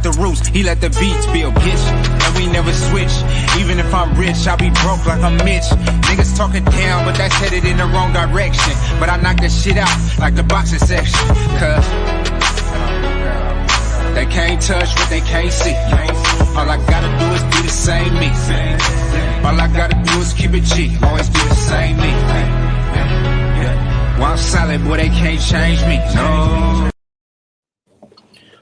cut the roots, he let the beats build, bitch. And we never switch. Even if I'm rich, I'll be broke like I'm Mitch. Niggas talking down, but that's headed in the wrong direction. But I knock that shit out like the boxing section. Cause they can't touch what they can't see. All I gotta do is be the same me. All I gotta do is keep it G. Always be the same me. While I'm solid, boy, they can't change me. No.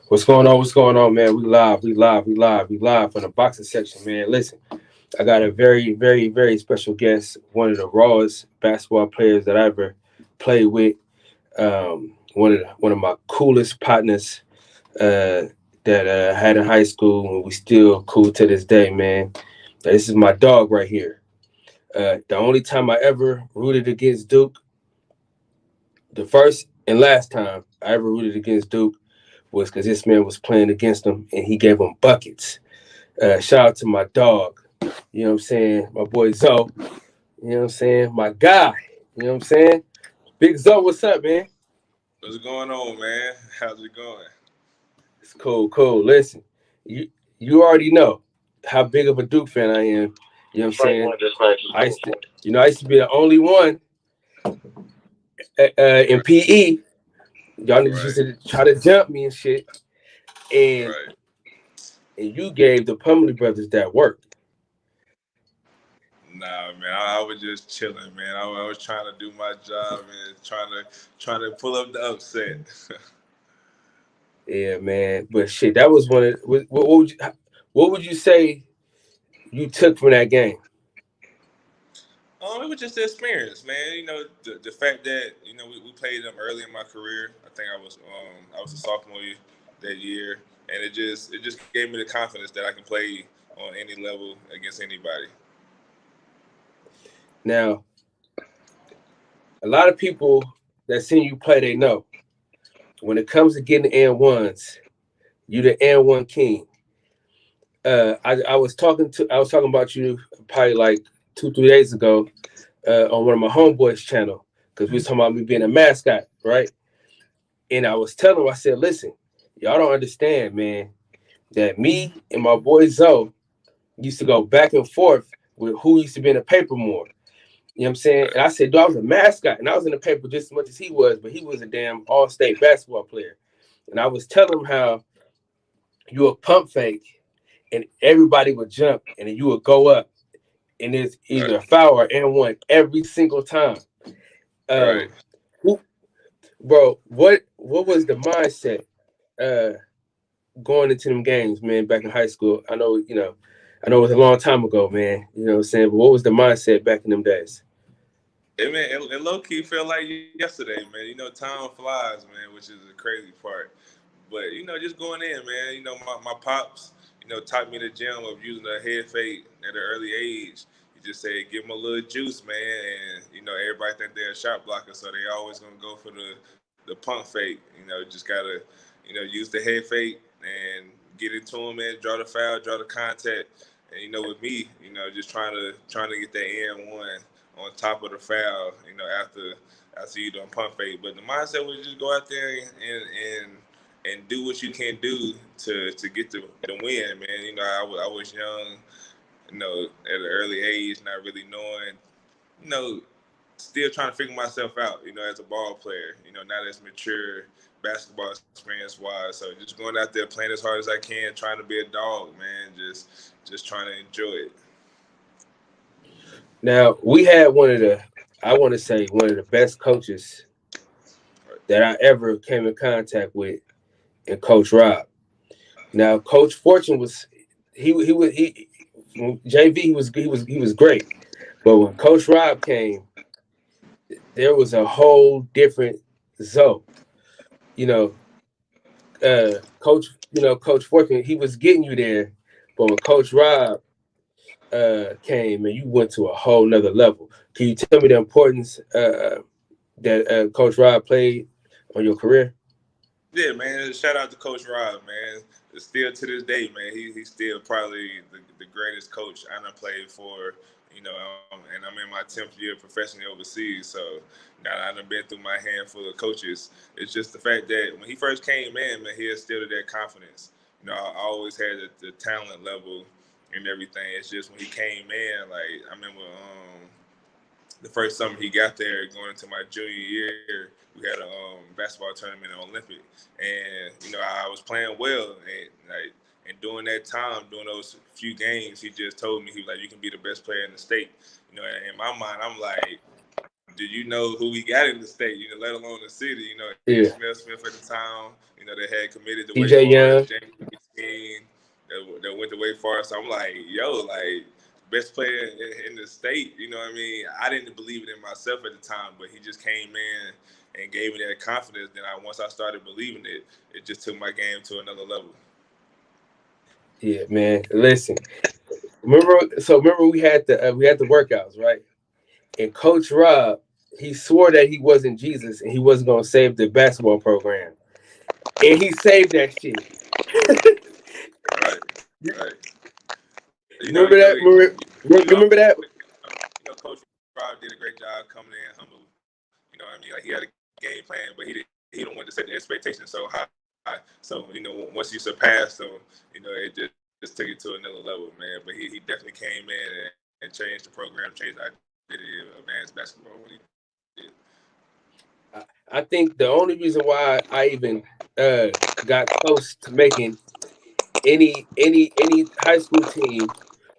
What's going on? What's going on, man? We live from the boxing section, man. Listen, I got a very, very, very special guest, one of the rawest basketball players that I ever played with. One of my coolest partners that I had in high school, and we still cool to this day, man. This is my dog right here. The only time I ever rooted against Duke, the first and last time I ever rooted against Duke, was because this man was playing against him and he gave him buckets. Shout out to my dog, you know what I'm saying? My boy Zoe, you know what I'm saying? My guy, you know what I'm saying? Big Zoe, what's up, man? What's going on, man? How's it going? It's cool. Listen, you already know how big of a Duke fan I am. You know what I'm saying? I used to be the only one in PE. Y'all niggas used to try to jump me and shit. And you gave the Plumlee brothers that work. Nah, man, I was just chilling, man. I was trying to do my job and trying to pull up the upset. Yeah, man. But shit, that was one of what would you say you took from that game? It was just the experience, man. You know, the fact that, you know, we played them early in my career. I think I was a sophomore that year, and it just gave me the confidence that I can play on any level against anybody. Now, a lot of people that seen you play, they know when it comes to getting the N1s, you the N1 king. I was talking about you probably like 2-3 days ago on one of my homeboys' channel, because we was talking about me being a mascot, right? And I was telling him, I said, listen, y'all don't understand, man, that me and my boy Zoe used to go back and forth with who used to be in the paper more. You know what I'm saying? And I said, dude, I was a mascot, and I was in the paper just as much as he was, but he was a damn all-state basketball player. And I was telling him how you would pump fake, and everybody would jump, and then you would go up, and it's either a foul or N1 every single time. Bro, what was the mindset going into them games, man, back in high school? I know it was a long time ago, man. You know what I'm saying? But what was the mindset back in them days? Hey, man, it low-key felt like yesterday, man. You know, time flies, man, which is the crazy part. But, you know, just going in, man, you know, my pops, you know, taught me the gem of using a head fake at an early age. He just said, give them a little juice, man. And, you know, everybody think they're a shot blocker, so they always going to go for the pump fake. You know, just got to, you know, use the head fake and get into them and draw the foul, draw the contact. And, you know, with me, you know, just trying to get that N1 on top of the foul, you know, after you doing pump fake. But the mindset was just go out there and do what you can do to get the win, man. You know, I was young, you know, at an early age, not really knowing, you know, still trying to figure myself out, you know, as a ball player, you know, not as mature basketball experience-wise. So just going out there, playing as hard as I can, trying to be a dog, man, just trying to enjoy it. Now, we had one of the best coaches that I ever came in contact with, and Coach Rob. Now, Coach Fortune was JV, he was great. But when Coach Rob came, there was a whole different Zoe. You know, Coach Fortune, he was getting you there, but when Coach Rob came, and you went to a whole nother level. Can you tell me the importance that Coach Rob played on your career? Yeah, man. Shout out to Coach Rob, man. Still to this day, man, he's still probably the greatest coach I done played for. You know, and I'm in my 10th year professionally overseas, so now I done been through my handful of coaches. It's just the fact that when he first came in, man, he instilled that confidence. You know, I always had the talent level and everything. It's just when he came in, like I remember the first summer he got there, going into my junior year, we had a basketball tournament in Olympic, and you know I was playing well, and during that time, during those few games, he just told me, he was like, you can be the best player in the state. You know, in my mind, I'm like, do you know who we got in the state? You know, let alone the city. You know, Yeah. Smith at the time. You know, they had committed to Wake TJ Young. Forest, James King, that went to Wake Forest. So I'm like, yo, like best player in the state. You know what I mean? I didn't believe it in myself at the time, but he just came in and gave me that confidence. Then once I started believing it, it just took my game to another level. Yeah, man. Listen, remember we had the workouts, right? And Coach Rob, he swore that he wasn't Jesus and he wasn't gonna save the basketball program, and he saved that shit. Right, right. You know, Remember you know, that? you, you Remember that? know, Coach Rob did a great job coming in humble. You know what I mean? Like he had a game plan, but he don't want to set the expectations so high. So, you know, once you surpass them, you know, it just took it to another level, man. But he definitely came in and changed the program, changed the identity of advanced basketball when he did. I think the only reason why I even got close to making any high school team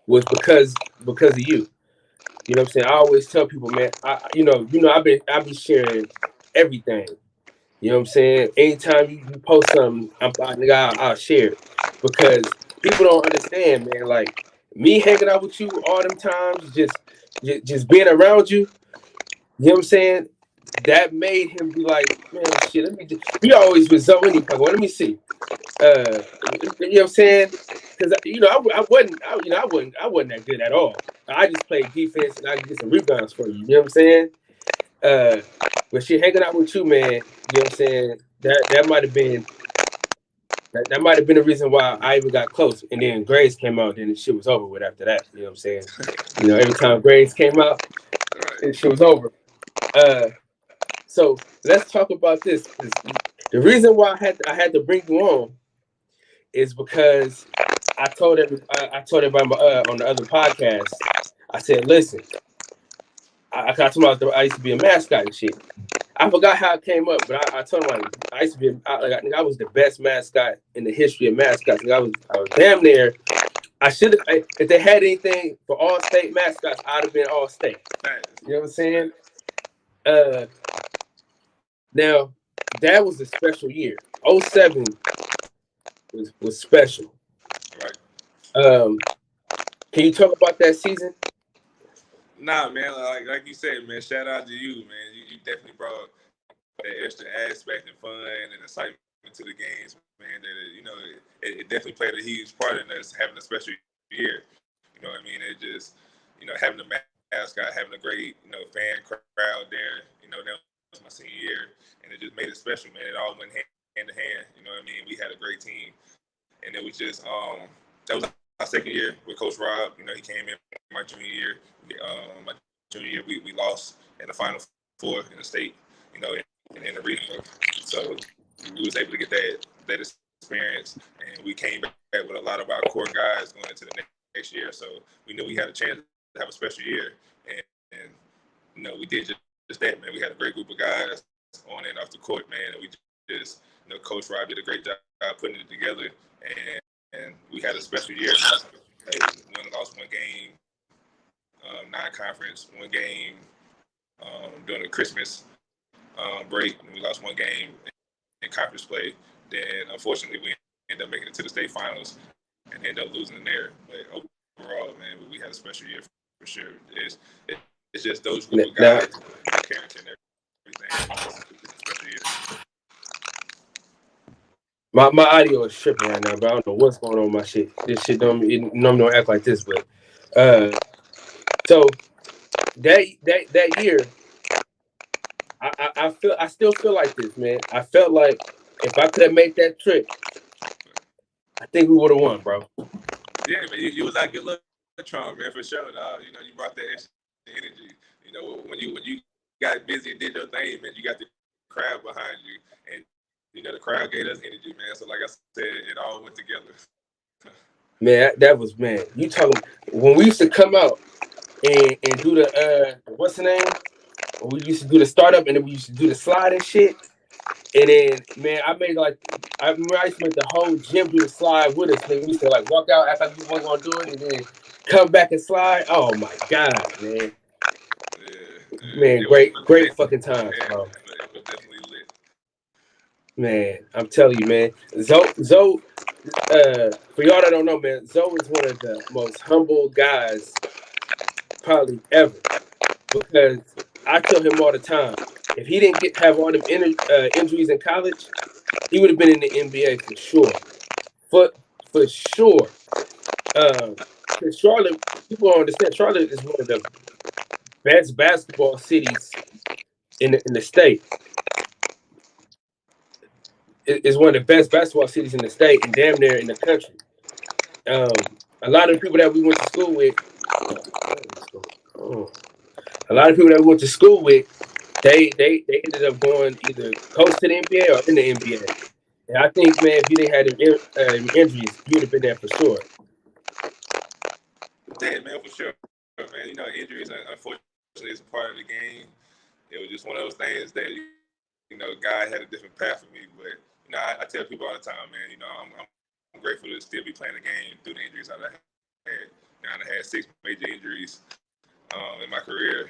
was because of you. You know what I'm saying? I always tell people, man, I've been sharing everything. You know what I'm saying? Anytime you post something, I'll share it because people don't understand, man. Like me hanging out with you all them times, just being around you. You know what I'm saying? That made him be like, man, shit. He always was so any fucking. Well, let me see. You know what I'm saying? Because I wasn't that good at all. I just played defense and I could get some rebounds for you. You know what I'm saying? But shit, hanging out with you, man. You know what I'm saying? That might have been that might have been the reason why I even got close. And then Grace came out, then the shit was over with after that. You know what I'm saying? You know, every time Grace came out, and shit was over. So let's talk about this. The reason why I had to bring you on is because I told everybody on the other podcast. I said, listen, I told them I used to be a mascot and shit. I forgot how it came up, but I told him like I used to be I was the best mascot in the history of mascots. I was damn near. I should have if they had anything for all state mascots, I'd have been all state. You know what I'm saying? Now that was a special year. 07 was special. Right. Can you talk about that season? Nah, man. Like you said, man. Shout out to you, man. You definitely brought that extra aspect and fun and excitement to the games, man. That it definitely played a huge part in us having a special year. You know what I mean? It just having the mascot, having a great fan crowd there. You know, that was my senior year, and it just made it special, man. It all went hand to hand. You know what I mean? We had a great team, and it was just that was my second year with Coach Rob. You know, he came in my junior year. My junior year, we lost in the Final Four in the state. You know, in the regional. So we was able to get that experience, and we came back with a lot of our core guys going into the next year. So we knew we had a chance to have a special year, and we did just that, man. We had a great group of guys on and off the court, man, and we just Coach Rob did a great job putting it together, and we had a special year. We won and lost one game, non-conference, one game during the Christmas break, and we lost one game in conference play. Then, unfortunately, we ended up making it to the state finals and ended up losing in there. But overall, man, we had a special year for sure. It's just those group of guys, character and everything. It's a special year. My audio is tripping right now, but I don't know what's going on with my shit. This shit normally don't act like this, but so that year, I still feel like this, man. I felt like if I could have made that trip, I think we would have won, bro. Yeah, man, you was like your little Trump, man, for sure. You brought that extra energy. When you got busy and did your thing, man, you got the crowd behind you, and the crowd gave us energy, man. So like I said, it all went together. Man, that was, man. You talking when we used to come out and do the what's the name? We used to do the startup and then we used to do the slide and shit. And then, man, I remember I used to make the whole gym do the slide with us. Nigga, we used to like walk out, act like we weren't gonna do it, and then come back and slide. Oh my god, man. Man, It was great lit. fucking times, Yeah, bro. it was definitely lit. Man, I'm telling you, man. For y'all that don't know, man, Zoe is one of the most humble guys probably ever. Because I tell him all the time, if he didn't have all them injuries in college, he would have been in the NBA for sure. For sure. Because Charlotte, people don't understand, Charlotte is one of the best basketball cities in the state. It's one of the best basketball cities in the state and damn near in the country. A lot of people that we went to school with, a lot of people that we went to school with, they ended up going either coach to the NBA or in the NBA. And I think, man, if you didn't have them injuries, you would have been there for sure. Yeah, man, for sure, man. Injuries, unfortunately, is a part of the game. It was just one of those things that God had a different path for me. But I tell people all the time, man. I'm grateful to still be playing the game through the injuries I've had. I had 6 major injuries in my career,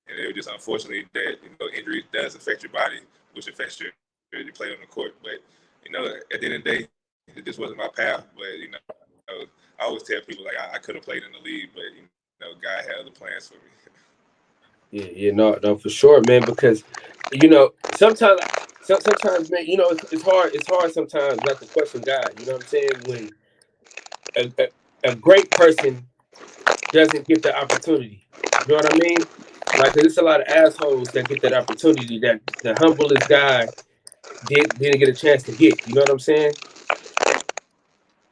and it was just unfortunately that injury does affect your body, which affects your play on the court. But at the end of the day, it just wasn't my path. But I always tell people like I could have played in the league, but God had other plans for me. Yeah, no, for sure, man. Because sometimes, man, it's hard. It's hard sometimes not to question God. You know what I'm saying? When a great person doesn't get the opportunity, you know what I mean? Like, there's a lot of assholes that get that opportunity that the humblest guy didn't get a chance to get. You know what I'm saying?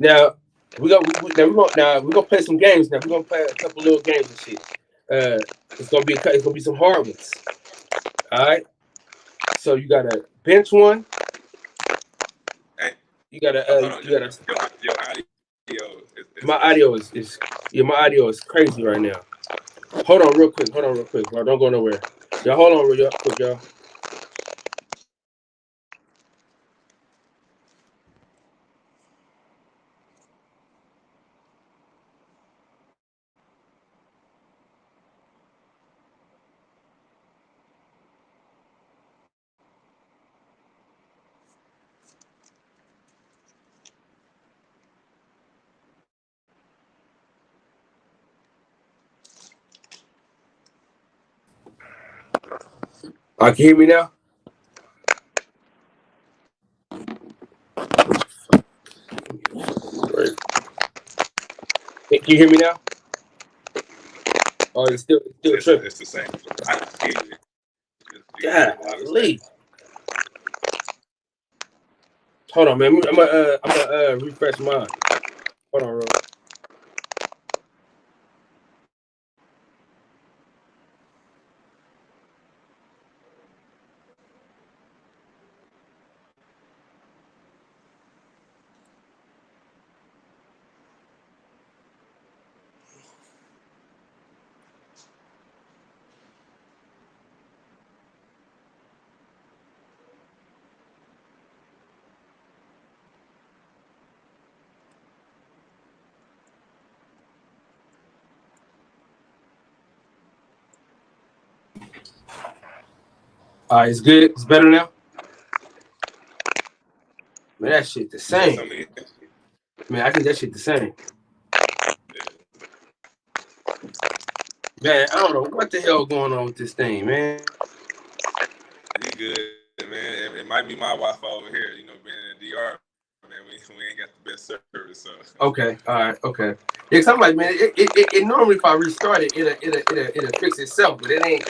Now we're gonna play some games. Now we're gonna play a couple little games and shit. It's gonna be some hard ones. All right. So you gotta bench one. Hey, You gotta your audio my audio my audio is crazy right now. Hold on real quick, bro. Don't go nowhere. Y'all hold on real quick, y'all. Can you hear me now? Right. Can you hear me now? Oh, it's still tripping. It's the same. I can hear you. Golly. Hold on, man. I'm gonna refresh mine. Hold on, real. All right, it's good. It's better now. Man, that shit the same. Man, I think that shit the same. Man, I don't know what the hell going on with this thing, man. You good, man? It might be my Wi-Fi over here. Being in the DR, man, we ain't got the best service. So. Okay, all right, okay. Yeah, cause I'm like, man, it normally if I restart it, it'll fix itself, but it ain't.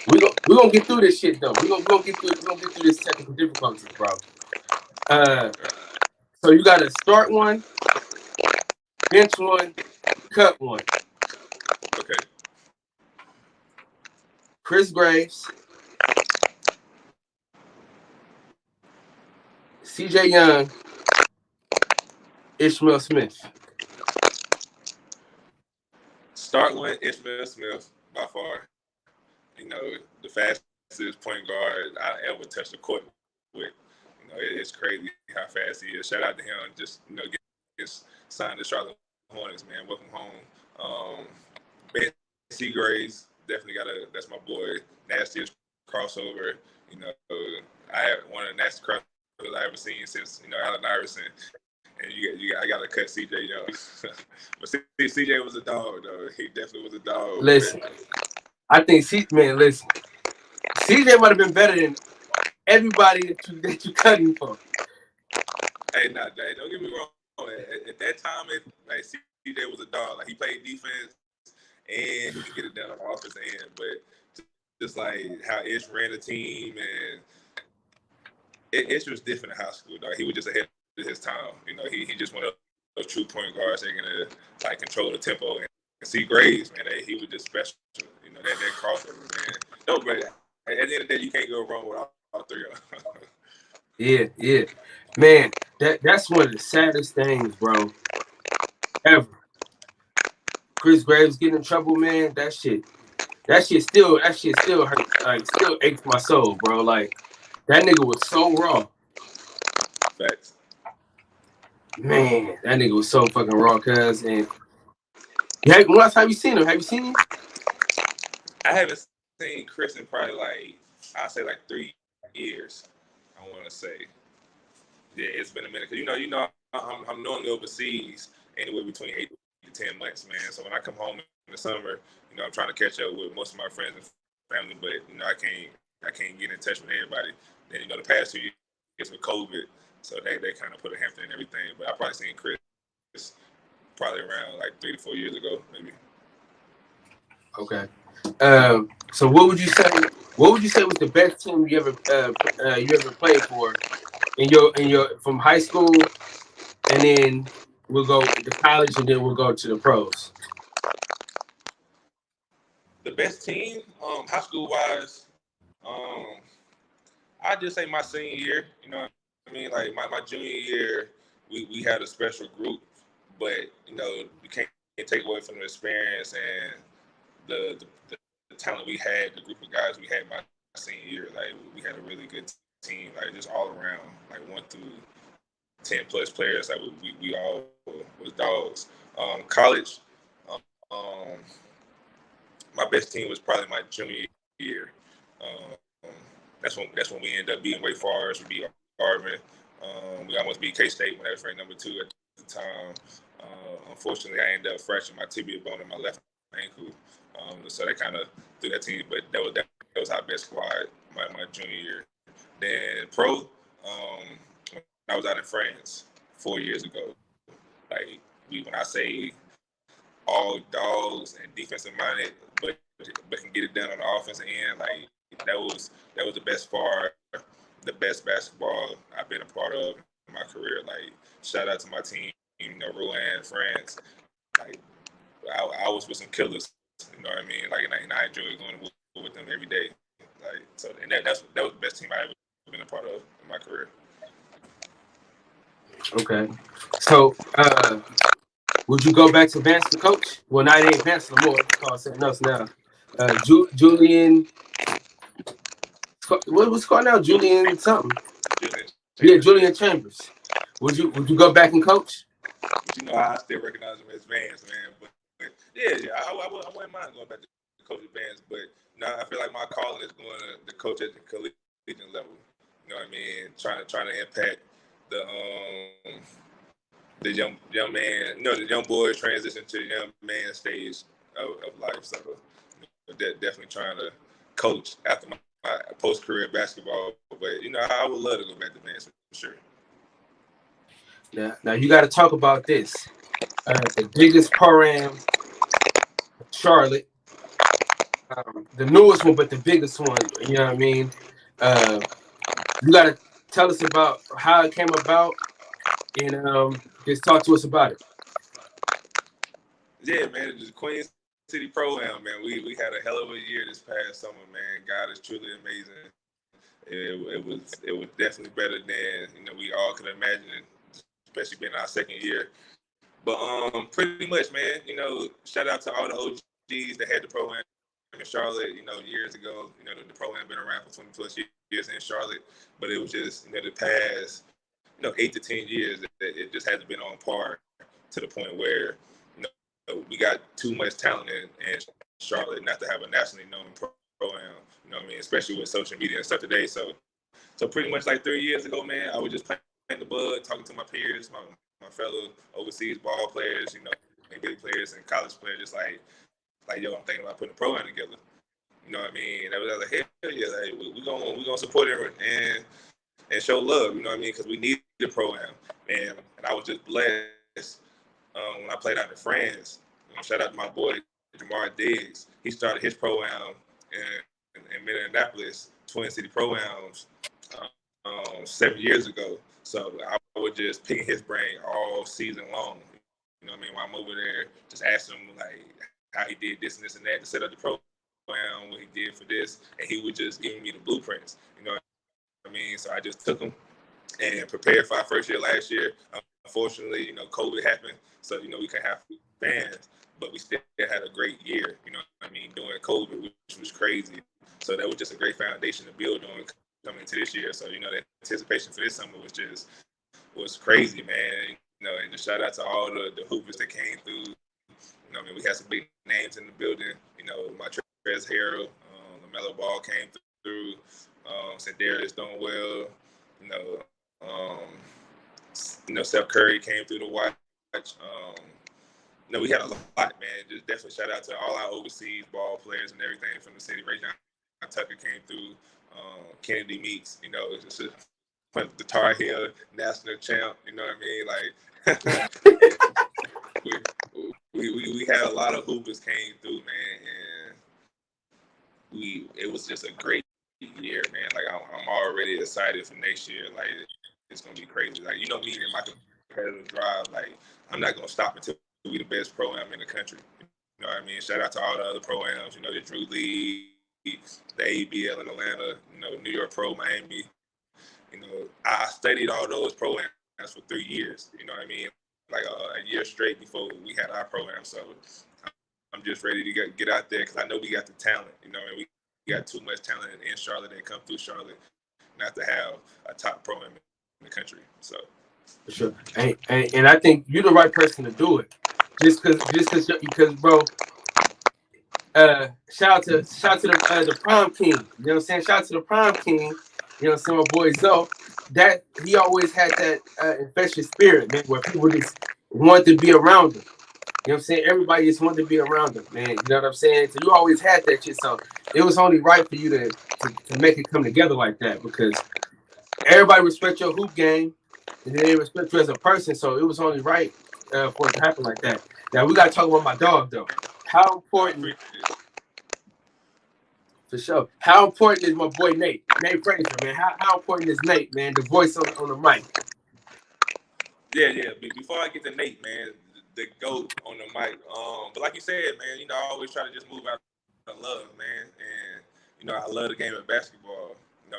We gonna get through this shit though. We gonna get through this technical difficulties, bro. So you gotta start one, bench one, cut one. Okay. Chris Graves, CJ Young, Ishmael Smith. Start with Ishmael Smith by far. You know, the fastest point guard I ever touched the court with. You know, it's crazy how fast he is. Shout out to him. Just, you know, get signed to Charlotte Hornets, man. Welcome home. Ben Seagraves, definitely that's my boy. Nastiest crossover. You know, I have one of the nastiest crossovers I ever seen since, you know, Allen Iverson. And I got to cut CJ Young. But CJ was a dog, though. He definitely was a dog. Listen, I think listen. CJ might have been better than everybody that you cut him for. Hey, don't get me wrong. At that time, CJ was a dog. Like, he played defense and he could get it done on the offensive end. But just like how Ish ran the team, and Ish was different in high school, dog. He was just ahead of his time. You know, he just one of those true point guards that gonna like control the tempo. And see Graves, man, he was just special. You know, that crossover, man. No, but at the end of the day, you can't go wrong with all three of them. Yeah. Man, that's one of the saddest things, bro, ever. Chris Graves getting in trouble, man. That shit still hurts. Like, still aches my soul, bro. Like, that nigga was so raw. Facts. Man, that nigga was so fucking raw, cuz. And when last time you seen him? Have you seen him? I haven't seen Chris in probably I'd say 3 years. I want to say. Yeah, it's been a minute. Cause you know, I'm normally overseas anywhere between 8 to 10 months, man. So when I come home in the summer, you know, I'm trying to catch up with most of my friends and family, but you know, I can't get in touch with everybody. Then, you know, the past 2 years with COVID, so they kind of put a hamper in everything. But I probably seen Chris probably around 3 to 4 years ago, maybe. Okay. So what would you say? What would you say was the best team you ever played for in your from high school, and then we'll go to college, and then we'll go to the pros. The best team, high school wise, I just say my senior year. You know what I mean? Like my junior year, we had a special group, but you know, you can't take away from the experience and the talent we had, the group of guys we had my senior year. Like, we had a really good team, like just all around, like 1 through 10 plus players. Like we all was dogs. College, my best team was probably my junior year. That's when we ended up beating Wake Forest. We beat Auburn. We almost beat K-State when they was ranked number 2 at the time. Unfortunately, I ended up fracturing my tibia bone in my left ankle. So they kind of threw that team, but that was our best squad my junior year. Then pro, when I was out in France 4 years ago. Like, when I say all dogs and defensive minded, but can get it done on the offensive end, like that was the best basketball I've been a part of in my career. Like, shout out to my team, you know, Rouen, France. Like, I was with some killers, you know what I mean? Like, and I enjoy going with them every day. Like, so, and that was the best team I ever been a part of in my career. Okay. So, would you go back to Vance the coach? Well, now it ain't Vance no more. It's called something else now. Julian. What was it called now? Julian something. Julian Chambers. Would you go back and coach? You know, I still recognize him as Vance, man. But yeah, I wouldn't mind going back to coach Vance. But now I feel like my calling is going to coach at the collegiate level. You know what I mean? Trying to impact the young man, the young boy transition to the young man stage of life. So definitely trying to coach after my post-career basketball. But, you know, I would love to go back to Vance for sure. Now you got to talk about this. The biggest program, Charlotte. The newest one, but the biggest one. You know what I mean? You got to tell us about how it came about, and just talk to us about it. Yeah, man, it's just Queen City Pro-Am, man. We had a hell of a year this past summer, man. God is truly amazing. it was definitely better than we all could imagine, especially being our second year. But pretty much, man, shout out to all the OGs that had the program in Charlotte, years ago. The program been around for 20 plus years in Charlotte, but it was just the past 8 to 10 years that it just hasn't been on par to the point where we got too much talent in Charlotte not to have a nationally known program. Especially with social media and stuff today. So pretty much like 3 years ago, man, I was just playing the bud, talking to my peers, my fellow overseas ball players, NBA players and college players, just like yo, I'm thinking about putting a program together. You know what I mean? I was like, hell yeah, like, we gonna support it and show love. You know what I mean? Because we need the program, and I was just blessed when I played out in France. Shout out to my boy Jamar Diggs. He started his program in Minneapolis, Twin City Programs, 7 years ago. So I was just picking his brain all season long. You know what I mean? While I'm over there, just asking him like how he did this and this and that to set up the program, what he did for this, and he was just giving me the blueprints. You know what I mean? So I just took them and prepared for our first year last year. Unfortunately, COVID happened, so we couldn't have fans, but we still had a great year. You know what I mean? During COVID, which was crazy. So that was just a great foundation to build on coming into this year. So the anticipation for this summer was crazy, man. And just shout out to all the hoopers that came through. We had some big names in the building. Montrezl Harrell, LaMelo Ball came through. Darius doing well. Steph Curry came through to watch. We had a lot, man. Just definitely shout out to all our overseas ball players and everything from the city. Ray John Tucker came through. Kennedy Meeks, it's just the Tar Heel national champ. You know what I mean? Like we had a lot of hoopers came through, man, and it was just a great year, man. Like I'm already excited for next year. Like it's gonna be crazy. Like me and my competitive drive. Like I'm not gonna stop until we the best program in the country. You know what I mean? Shout out to all the other programs. The Drew League, the ABL in Atlanta. New York Pro, Miami. I studied all those programs for 3 years. You know what I mean? Like a year straight before we had our program. So I'm just ready to get out there because I know we got the talent. And we got too much talent in Charlotte that come through Charlotte not to have a top program in the country. So for sure, and I think you're the right person to do it. Just because, bro. Shout out to the prom king. You know what I'm saying? Shout out to the prom king. You know what I'm saying? My boy Zoe. That he always had that infectious spirit, man, where people just wanted to be around him. You know what I'm saying? Everybody just wanted to be around him, man. You know what I'm saying? So you always had that shit. So it was only right for you to make it come together like that because everybody respect your hoop game and they respect you as a person. So it was only right for it to happen like that. Now we gotta talk about my dog though. How important? For sure. How important is my boy Nate? Nate Fraser, man. How important is Nate, man? The voice on the mic. Yeah. Before I get to Nate, man, the GOAT on the mic. But like you said, man, I always try to just move out of love, man. And I love the game of basketball.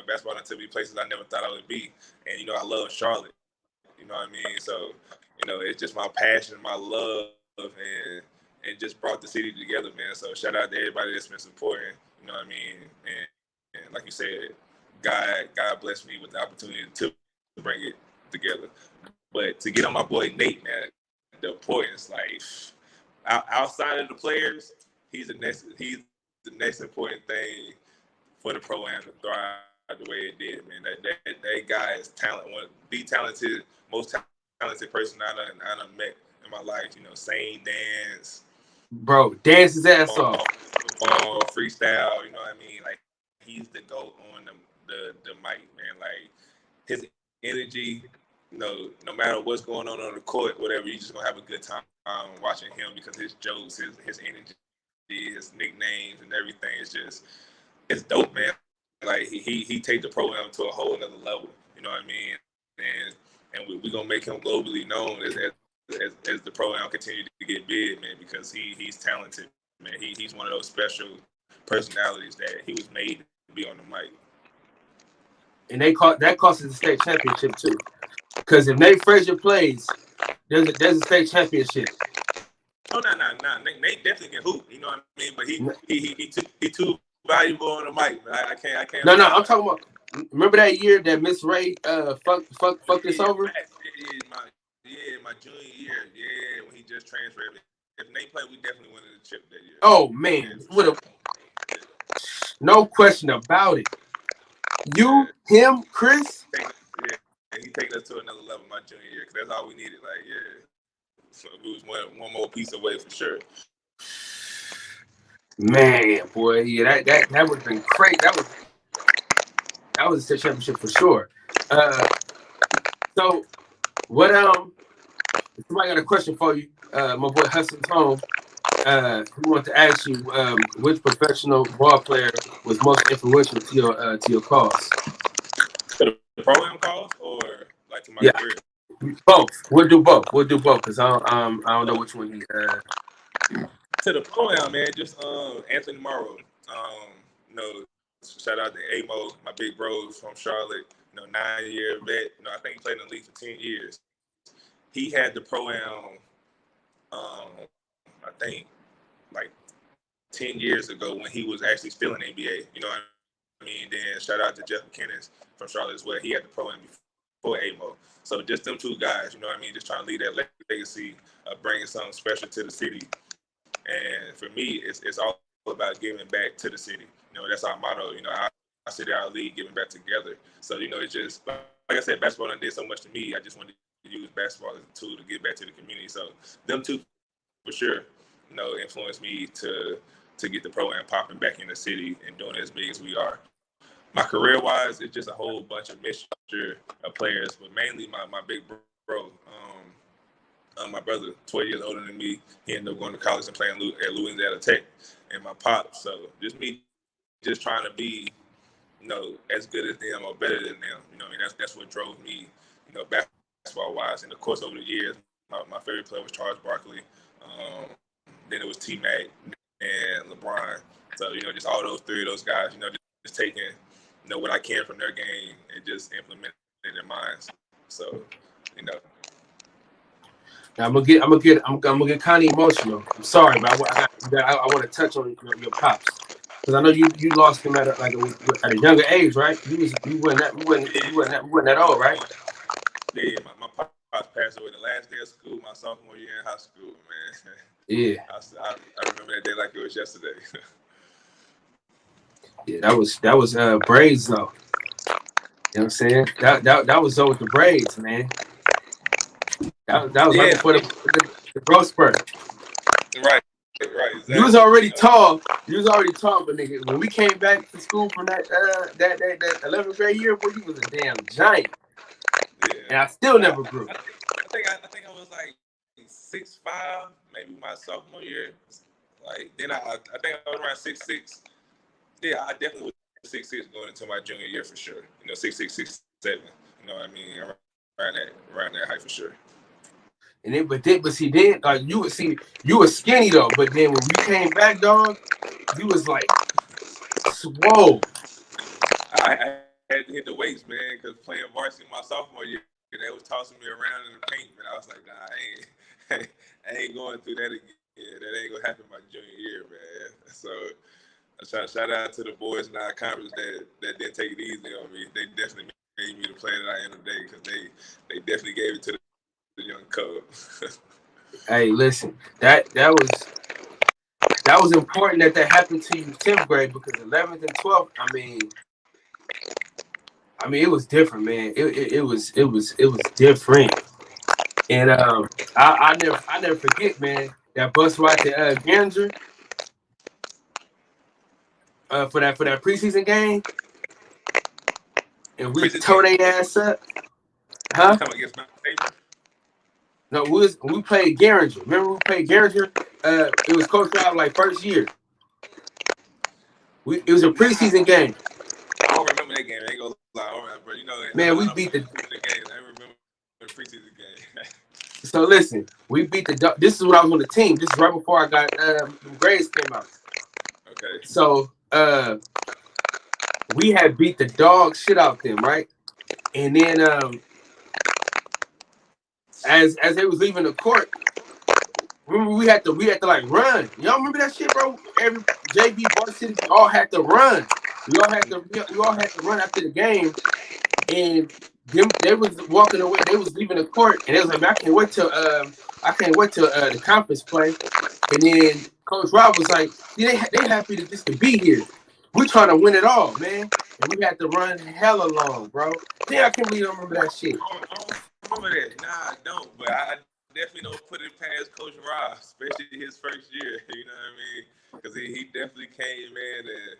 Basketball done took me places I never thought I would be. And I love Charlotte. You know what I mean? So, it's just my passion, my love, and just brought the city together, man. So shout out to everybody that's been supporting. You know what I mean? And like you said, God blessed me with the opportunity to bring it together. But to get on my boy Nate, man, the importance, like outside of the players, he's the next important thing for the program to thrive the way it did, man. That guy is the talented, most talented person I done met in my life. Sing, dance. Bro, dance his ass off. Freestyle, you know what I mean? Like he's the GOAT on the mic, man. Like his energy, no matter what's going on the court, whatever, you just gonna have a good time watching him because his jokes, his energy, his nicknames and everything is it's dope, man. Like he take the program to a whole another level, you know what I mean? And we gonna make him globally known as the program continue to get big, man, because he's talented, man. He's one of those special personalities that he was made to be on the mic. and that costs us the state championship too. Because if Nate Frazier plays, there's a state championship. Oh no. Nate definitely can hoop. You know what I mean? But he too valuable on the mic. I can't. No, I'm talking about. Remember that year that Miss Ray fucked us over? My junior year. Yeah, when he just transferred. If Nate played, we definitely won the chip that year. Oh man, no question about it. You, him, Chris. He taking us to another level my junior year because that's all we needed. Like, yeah, so we was one more piece away for sure. Man, boy, yeah, that would have been great. That was a state championship for sure. So what somebody got a question for you, my boy Hudson's home. We want to ask you which professional ball player was most influential to your cause. To the program cause or like to my career? Both. We'll do both because I don't know which one he To the program, man, just Anthony Morrow. Shout out to Amo, my big bros from Charlotte. 9-year vet. I think he played in the league for 10 years. He had the pro-am, I think, like 10 years ago when he was actually still in NBA. You know what I mean? Then shout out to Jeff McKinnon from Charlotte as well. He had the pro-am before Amo. So just them two guys, you know what I mean? Just trying to lead that legacy of bringing something special to the city. And for me, it's all about giving back to the city. That's our motto. Our city, our league, giving back together. So, it's just, like I said, basketball done did so much to me. I just wanted to use basketball as a tool to give back to the community. So them two, for sure, influenced me to get the program popping back in the city and doing it as big as we are. My career-wise, it's just a whole bunch of mixture of players, but mainly my big bro. My brother, 12 years older than me, he ended up going to college and playing at Louisiana Tech, and my pop. So just me, just trying to be, as good as them or better than them. That's what drove me, basketball-wise. And of course, over the years, my favorite player was Charles Barkley. Then it was T-Mac and LeBron. So just all those three of those guys, just taking, what I can from their game and just implementing it in mine. So, Now, I'm gonna get kind of emotional. I'm sorry, but I want to touch on your pops because I know you lost him at a younger age, right? You wasn't that old, right? Yeah, my pops passed away the last day of school, my sophomore year in high school, man. Yeah, I remember that day like it was yesterday. Yeah, that was braids though. You know what I'm saying? That was with the braids, man. That was right before the growth spurt. Right. Exactly. You was already tall, but nigga, when we came back to school from that 11th grade year, boy, you was a damn giant. Yeah. And I still never grew. I think I was like 6'5", maybe my sophomore year. Like then I think I was around 6'6". Yeah, I definitely was 6'6" going into my junior year for sure. 6'6", 6'7". You know what I mean? Around that height for sure. And then, but see, then you were skinny though. But then when you came back, dog, you was like swole. I had to hit the weights, man, because playing varsity my sophomore year, they was tossing me around in the paint, and I was like, nah, I ain't going through that again. That ain't gonna happen my junior year, man. So shout out to the boys in our conference that didn't take it easy on me. They definitely made me the player that I am today because they definitely gave it to the young cub. Hey, listen, that was important that happened to you 10th grade because 11th and 12th, I mean it was different, man. It was different. And I never forget, man, that bus ride to Gander for that preseason game. And we tore their ass up. Huh? No, we played Garinger. Remember we played Garinger? It was Coach Rob like first year. It was a preseason game. I don't remember that game. I ain't gonna lie. All right, bro. Man, we beat the game. I remember the preseason game. So listen, we beat this is when I was on the team. This is right before I got the grades came out. Okay. So we had beat the dog shit out them, right? And then as they was leaving the court, remember we had to like run. Y'all remember that shit, bro? Every JV varsity, we all had to run. We all had to run after the game. And they was walking away. They was leaving the court, and they was like, "Man, I can't wait till the conference play." And then Coach Rob was like, "Yeah, they happy to just to be here. We're trying to win it all, man." And we had to run hella long, bro. Damn, I can't believe you don't remember that shit. I don't remember that. Nah, I don't. But I definitely don't put it past Coach Rob, especially his first year. You know what I mean? Because he definitely came in and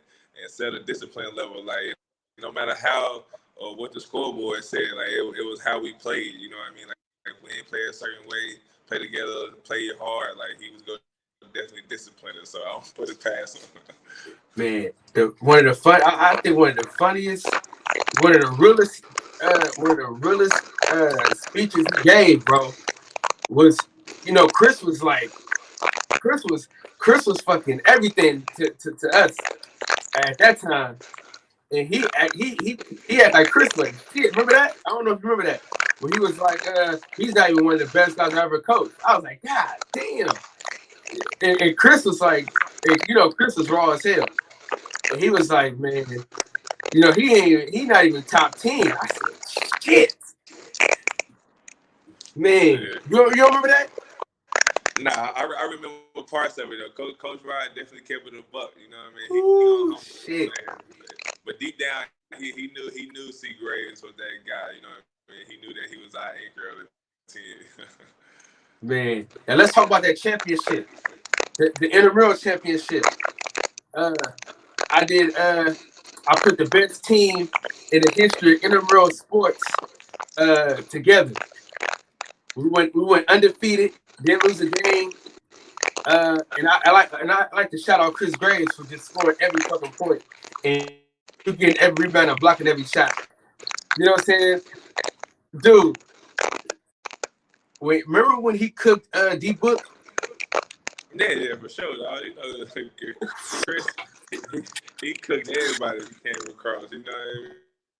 set a discipline level. Like, no matter how or what the scoreboard said, like it was how we played. You know what I mean? Like we ain't play a certain way, play together, play it hard. Like he was going to definitely discipline us. So I don't put it past him. Man, I think one of the funniest, one of the realest speeches he gave, bro, was, Chris was fucking everything to us at that time. And he had like Chris was shit. Remember that? I don't know if you remember that. When he was like, he's not even one of the best guys I ever coached. I was like, God damn. And Chris was like, Chris was raw as hell. And he was like, man, he not even top 10. I said, shit. Man, you remember that? Nah, I remember parts of it though. Coach Ryan definitely kept it a buck. You know what I mean? Shit. But deep down, he knew C. Graves was that guy. You know what I mean? He knew that he was our anchor of the team. Man, now let's talk about that championship, the intramural championship. I put the best team in the history of intramural sports together. We went undefeated, didn't lose a game. And I like to shout out Chris Graves for just scoring every fucking point and getting every rebound and blocking every shot. You know what I'm saying? Dude, wait, remember when he cooked D-Book? Yeah, for sure. Chris, he cooked everybody he came across. You know what I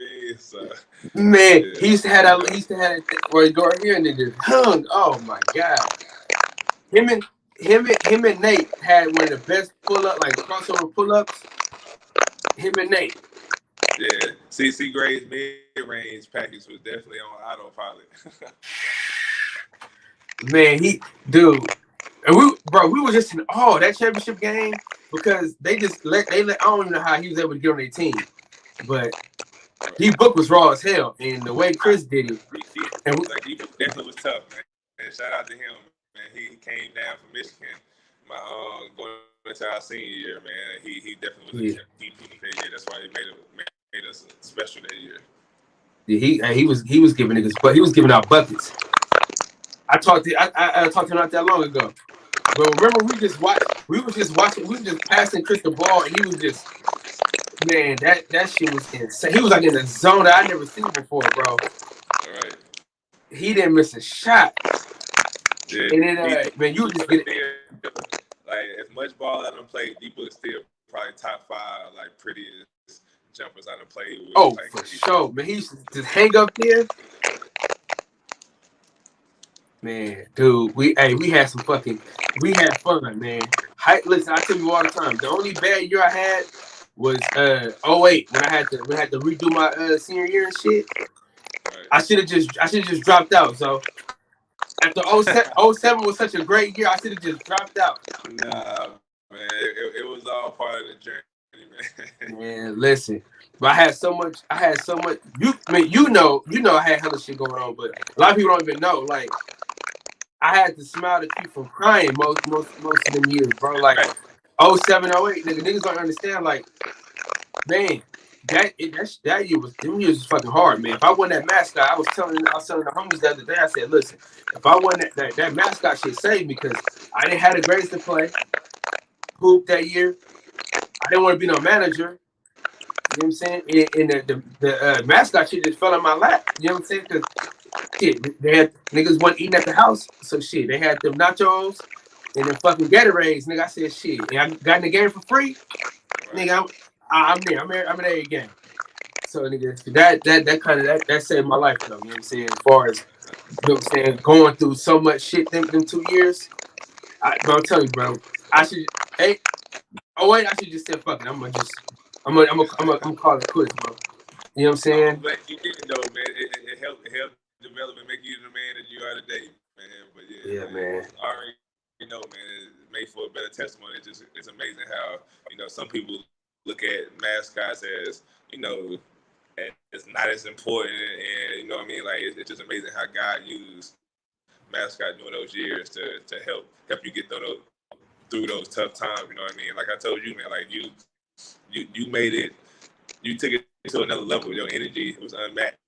mean? So, man, yeah. He used to have that where he go right here and then just hung. Oh my god. Him and Nate had one of the best crossover pull-ups. Him and Nate. Yeah. C. Gray's mid-range package was definitely on autopilot. Man, and we were just in awe that championship game because they let I don't even know how he was able to get on their team. But D-Book was raw as hell, and the way Chris did it. D-Book definitely was tough, man. And shout out to him, man. He came down from Michigan, going into our senior year, man. He definitely was a deep that year. That's why he made us special that year. Yeah, he was giving niggas, but he was giving out buckets. I talked to him not that long ago. But remember, we were just passing Chris the ball, and he was just. Man, that shit was insane. He was like in a zone that I never seen before, bro. All right. He didn't miss a shot. Yeah. And then, man, you just get like as much ball I done played, D-Book still probably top 5, like prettiest jumpers I done played with. Oh, like, for sure, man. He used to just hang up there. Man, dude, we had fun, man. Listen, I tell you all the time, the only bad year I had was 08 when I had to redo my senior year and shit. Right. I should have just dropped out. So after 07 was such a great year, I should have just dropped out. Nah, man, it was all part of the journey, man. Man, listen, but I had so much. You know, I had hella shit going on, but a lot of people don't even know. Like, I had to smile to keep from crying most of them years, bro. Like 07, 08, niggas don't understand. Like, man, that year was fucking hard, man. If I won that mascot, I was telling the homies the other day. I said, listen, if I won that mascot shit saved me because I didn't have the grades to play hoop that year. I didn't want to be no manager. You know what I'm saying? And the mascot shit just fell in my lap. You know what I'm saying? Because shit, they had niggas wasn't eating at the house, so shit, they had them nachos and then fucking Gatorades. Nigga, I said shit. And I got in the game for free. Nigga, I'm there. I'm there every game. So nigga, that saved my life though. You know what I'm saying? As far as you know what I'm saying, going through so much shit them 2 years. Bro, I'm telling you, bro. I should. Hey, oh wait, I should just say fuck it. I'm gonna call it quits, bro. You know what I'm I'm saying? glad you did though, man. It helped develop and make you the man that you are today, man. But yeah, Yeah, man, man. I already know, man. It made for a better testimony. It's amazing how some people look at mascots as as not as important, and you know what I mean. Like it's just amazing how God used mascot during those years to help you get through those tough times. You know what I mean? Like I told you, man. Like you made it. You took it to another level. Your energy was unmatched.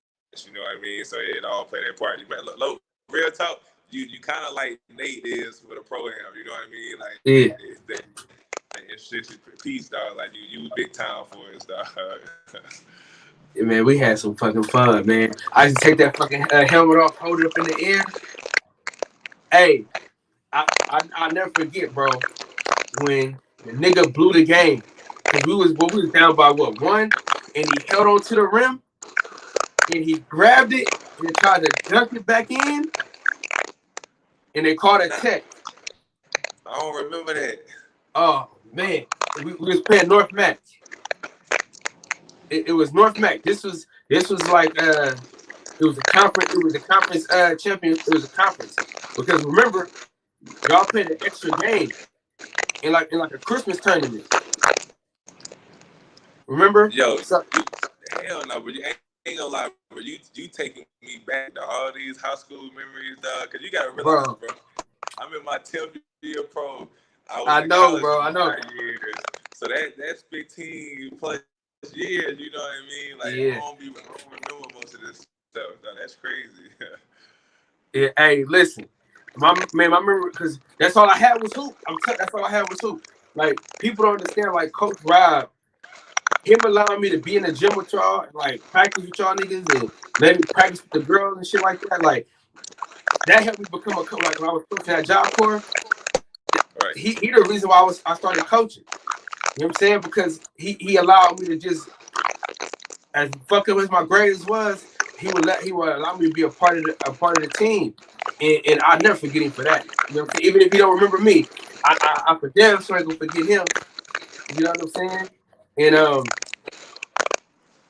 You know what I mean? So it all played that part. Look, real talk. You kind of like Nate is with a program. You know what I mean? Like Yeah. it's just peace, dog. Like you big time for it, dog. Yeah, man, we had some fucking fun, man. I used to take that fucking helmet off, hold it up in the air. Hey, I'll never forget, bro, when the nigga blew the game. Cause we was down by one? And he held on to the rim and he grabbed it and tried to dunk it back in. And they called a tech. I don't remember that. Oh man. We was playing North Mac. It was North Mac. This was like it was a conference. It was a conference champion. It was a conference because remember y'all played an extra game in like a Christmas tournament. Remember? Yo, So, hell no, but you ain't gonna lie, bro. You taking me back to all these high school memories, dog. Cause you gotta realize, bro, bro. I'm in my 10th year pro. I was I in know, college bro. for I know. 5 years, so that's 15 plus years. You know what I mean? Like Yeah. I don't remember most of this stuff. No, that's crazy. Yeah. Hey, listen, my memory because that's all I had was hoop. That's all I had was hoop. Like people don't understand. Like Coach Rob, him allowing me to be in the gym with y'all, and, like practice with y'all niggas, and let me practice with the girls and shit like that. Like that helped me become a coach. Like when I was coaching at Job Corps, Right. he the reason why I started coaching. You know what I'm saying? Because he allowed me to just as fucking as my grades was, he would allow me to be a part of the team, and I'll never forget him for that. You know what I'm saying? Even if he don't remember me, I for damn sure ain't gonna forget him. You know what I'm saying? And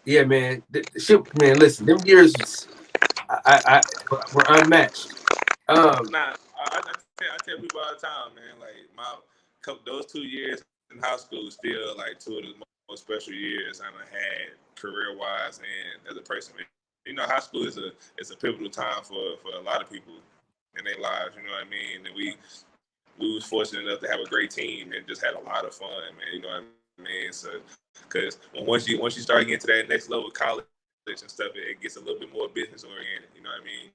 yeah, man, the shit, man. Listen, them years were unmatched. Nah, I tell people all the time, man. Like those 2 years in high school still like two of the most special years I've had career wise and as a person. High school is a pivotal time for a lot of people in their lives. You know what I mean? And we was fortunate enough to have a great team and just had a lot of fun, man. You know what I mean? So, because once you start getting to that next level of college and stuff, it gets a little bit more business oriented. You know what I mean?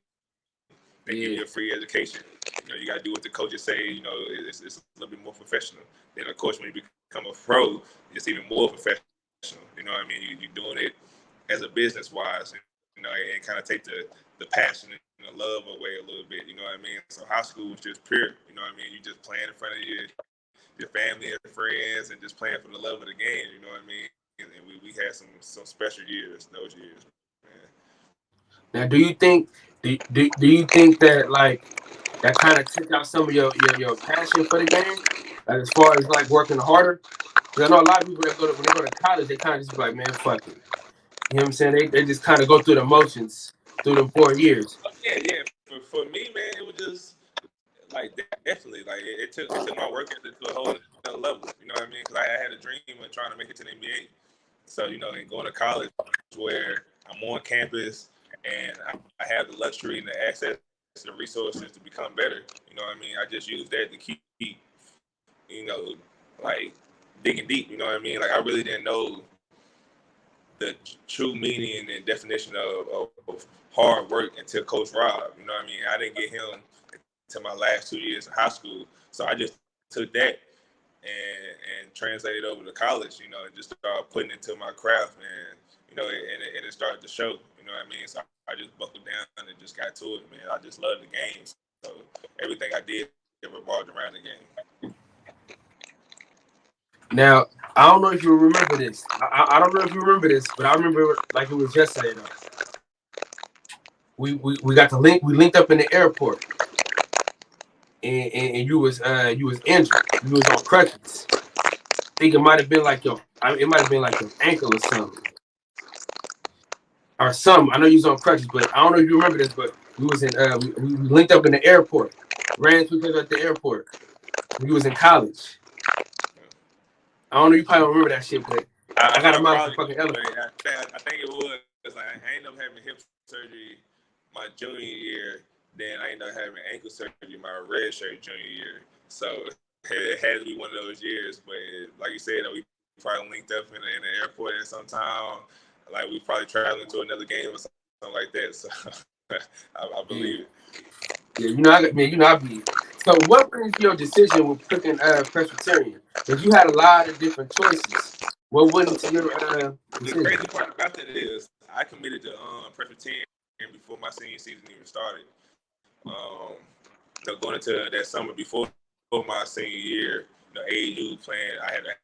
They give you a free education. You got to do what the coaches say. It's a little bit more professional. Then, of course, when you become a pro, it's even more professional. You know what I mean? You're doing it as a business wise, and kind of take the passion and the love away a little bit. You know what I mean? So high school was just pure. You know what I mean? You just playing in front of your family and friends and just playing for the love of the game. You know what I mean? And we had some special years those years. Man. Now, do you think that like that kind of took out some of your passion for the game, like as far as like working harder? Because I know a lot of people that when they go to college, they kind of just be like, man, fuck it. You know what I'm saying? They just kind of go through the motions through them 4 years. Yeah. For me, man, it was just like definitely like it took my work ethic to a whole other level. You know what I mean? Because I had a dream of trying to make it to the NBA. So and going to college where I'm on campus and I have the luxury and the access to the resources to become better. You know what I mean? I just use that to keep like digging deep. You know what I mean? Like I really didn't know the true meaning and definition of hard work until Coach Rob. You know what I mean? I didn't get him to my last 2 years in high school. So I just took that and translated over to college, and just started putting it to my craft, and it started to show. You know what I mean? So I just buckled down and just got to it, man. I just love the game. So everything I did revolved around the game. Now, I don't know if you remember this. I don't know if you remember this, but I remember it like it was yesterday though. We got the link. We linked up in the airport, and you was injured. You was on crutches. I think it might have been like it might have been like your ankle or something. Or some. I know you was on crutches, but I don't know if you remember this, but we was in we linked up in the airport. Ran into each other at the airport. We was in college. I don't know, you probably don't remember that shit, but I got a mind for fucking elephant. I think it was like I ended up having hip surgery my junior year. Then I ended up having ankle surgery my redshirt junior year. So it had to be one of those years. But like you said, we probably linked up in the airport at some time. Like we probably traveling to another game or something like that. So I believe it. Yeah, I be. So what was your decision with picking Presbyterian? Because you had a lot of different choices. What went into your decision? The crazy part about that is I committed to Presbyterian before my senior season even started. Going into that summer before my senior year, AAU playing, I had a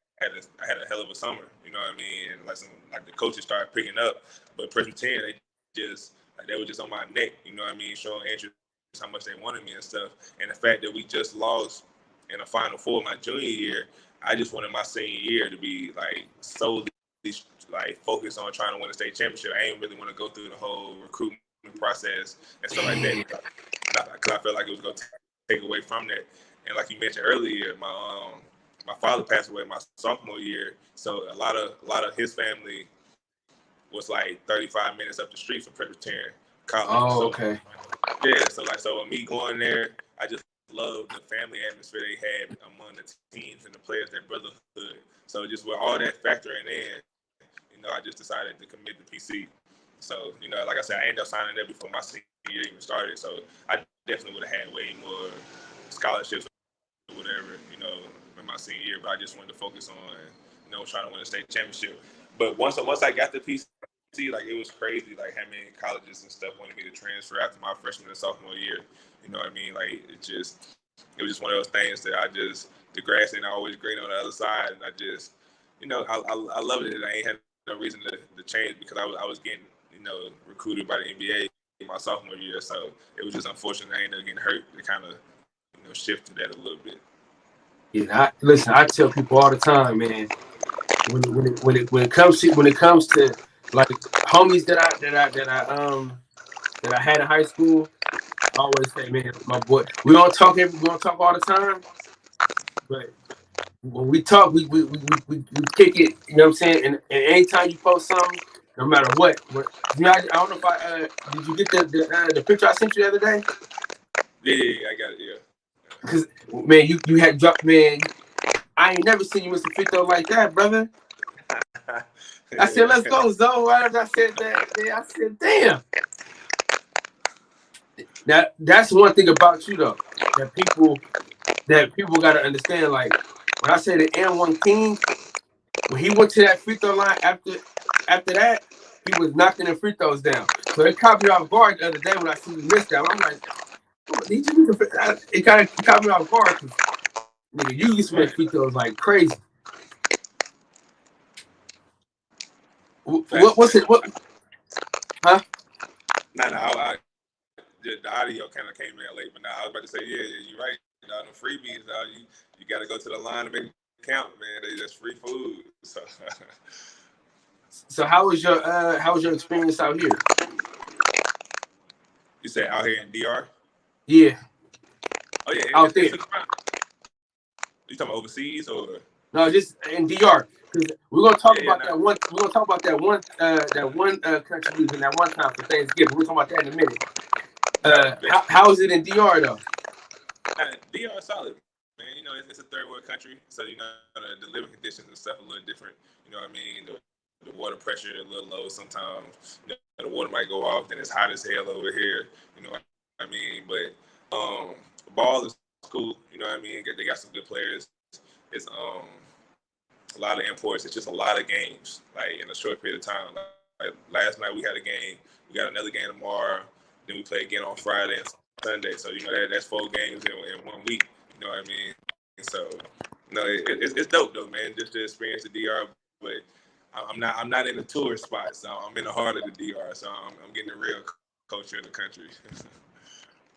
hell of a summer. You know what I mean? And like the coaches started picking up, but Presbyterian they were just on my neck. You know what I mean? Showing interest, how much they wanted me and stuff. And the fact that we just lost in the Final Four my junior year, I just wanted my senior year to be like solely like focused on trying to win a state championship. I ain't really want to go through the whole recruitment process and stuff like that because I felt like it was going to take away from that. And like you mentioned earlier, my father passed away my sophomore year, so a lot of his family was like 35 minutes up the street from Presbyterian College. Oh, okay. Yeah, so me going there, I just loved the family atmosphere they had among the teams and the players, their brotherhood. So just with all that factoring in, I just decided to commit to PC. So, like I said, I ended up signing there before my senior year even started. So I definitely would have had way more scholarships or whatever, in my senior year. But I just wanted to focus on, trying to win a state championship. But once I got to PC, like it was crazy, like how many colleges and stuff wanted me to transfer after my freshman and sophomore year. You know what I mean? Like it was just one of those things that the grass ain't always green on the other side, and I just, I loved it. I ain't had no reason to change because I was getting, recruited by the NBA my sophomore year. So it was just unfortunate I ended up getting hurt. It kind of, shifted that a little bit. Yeah, listen, I tell people all the time, man. When it comes to like homies that I had in high school, I always say, man, my boy, we don't talk all the time, but when we talk, we kick it. You know what I'm saying? And anytime you post something, no matter what, I don't know if did you get the picture I sent you the other day? Yeah, I got it. Yeah. Because man, you had dropped, man. I ain't never seen you miss a free throw like that, brother. I said, let's go, Zoe. Right after I said that, I said, damn. Now that's one thing about you though, that people gotta understand. Like when I say the N1 King, when he went to that free throw line after that, he was knocking the free throws down. So it caught me off guard the other day when I see you miss that. I'm like, it kind of caught me off guard because nigga, you used to make free throws like crazy. What's it? What? Huh? No, the audio kind of came in late, but now I was about to say, yeah, you're right. The freebies, you got to go to the line to make it count, man. They just free food. So how was your experience out here? You said out here in DR? Yeah. Oh yeah, out there. You talking about overseas or? No, just in DR. We're gonna talk about that one. We're gonna talk about that one country using that one time for Thanksgiving. We're talking about that in a minute. How is it in DR though? DR is solid, man. It's a third world country, so the living conditions and stuff a little different. You know what I mean? The water pressure a little low sometimes. The water might go off, then it's hot as hell over here. You know what I mean? But ball is cool. You know what I mean? They got some good players. It's a lot of imports. It's just a lot of games, like in a short period of time. Like last night we had a game. We got another game tomorrow. Then we play again on Friday and Sunday. So that's 4 games in 1 week. You know what I mean? So No, it's dope though, man. Just to experience the DR, but I'm not in the tourist spot, so I'm in the heart of the DR. So I'm getting the real culture of the country.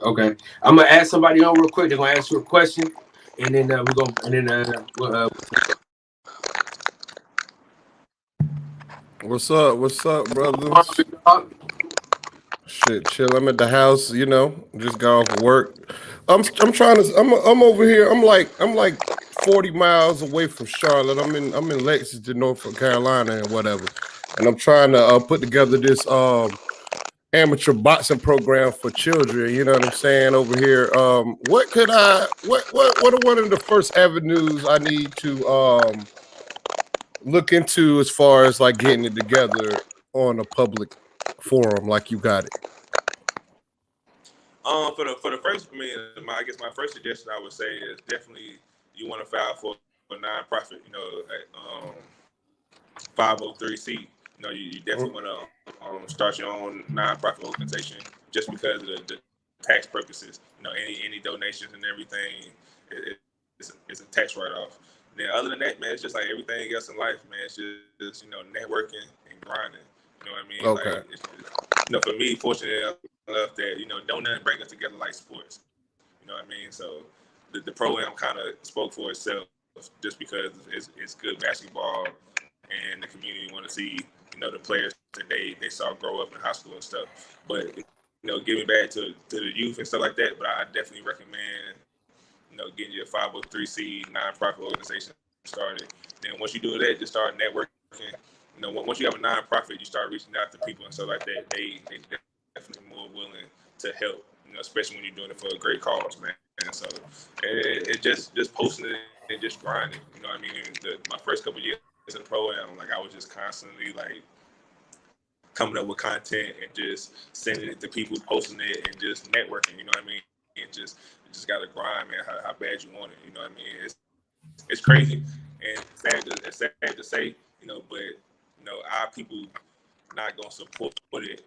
Okay, I'm gonna ask somebody on real quick. They're gonna ask you a question, and then we go. And then What's up? What's up, brothers? Shit, chill. I'm at the house, just got off work. I'm trying to. I'm over here. I'm like 40 miles away from Charlotte. I'm in Lexington, North Carolina, and whatever. And I'm trying to put together this amateur boxing program for children. You know what I'm saying over here. What are one of the first avenues I need to look into as far as like getting it together on a public forum like you got it? For the first, I guess my first suggestion I would say is definitely you want to file for a nonprofit, 503c. You definitely want to start your own nonprofit organization just because of the tax purposes. Any donations and everything is a tax write-off. Then other than that, man, it's just like everything else in life, man. It's just networking and grinding. You know what I mean? Okay. Like, for me, fortunate enough that don't nothing bring us together like sports. You know what I mean? So the program kind of spoke for itself just because it's good basketball and the community want to see the players that they saw grow up in high school and stuff. But giving back to the youth and stuff like that. But I definitely recommend getting your 503c nonprofit organization started. Then once you do that, just start networking. Once you have a nonprofit, you start reaching out to people and stuff like that. They definitely more willing to help, especially when you're doing it for a great cause, man. And so it just posting it and just grinding. You know what I mean? My first couple of years in the program, like I was just constantly like coming up with content and just sending it to people, posting it, and just networking. You know what I mean? And just gotta grind, man. How bad you want it? You know what I mean? It's crazy and it's sad to say, but our people not gonna support it